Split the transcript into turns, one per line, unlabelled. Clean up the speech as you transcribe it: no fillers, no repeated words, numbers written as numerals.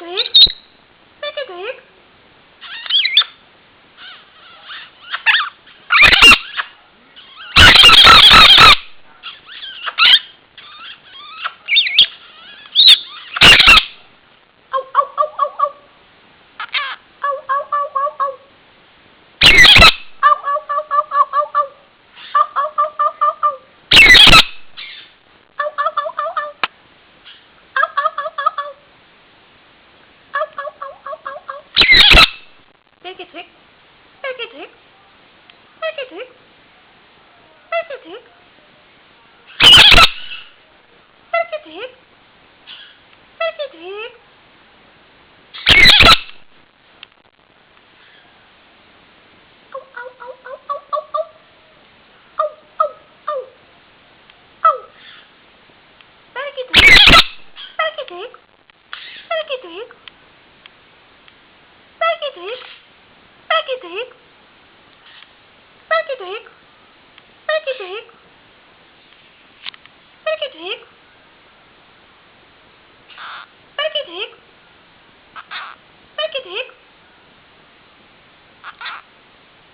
Twig. Becky Twig. Oh, oh, oh, oh, oh. Oh, oh, oh, oh, oh. Oh, oh, oh, oh, oh, oh, oh. Oh, oh, oh, oh, oh, oh. Oh, oh, oh, oh, oh. Oh, oh, oh, oh, oh. Oh, oh, oh, oh, oh, oh. Becky Twig. Becky Twig. Becky Twig. Becky Twig. Becky Twig. Becky Twig. Oh, oh, oh, oh, oh, oh, oh. Oh, oh, oh. Oh. Becky Twig. Becky Twig. Becky Twig. Becky Twig. Becky Twig. Becky Twig. Becky Twig.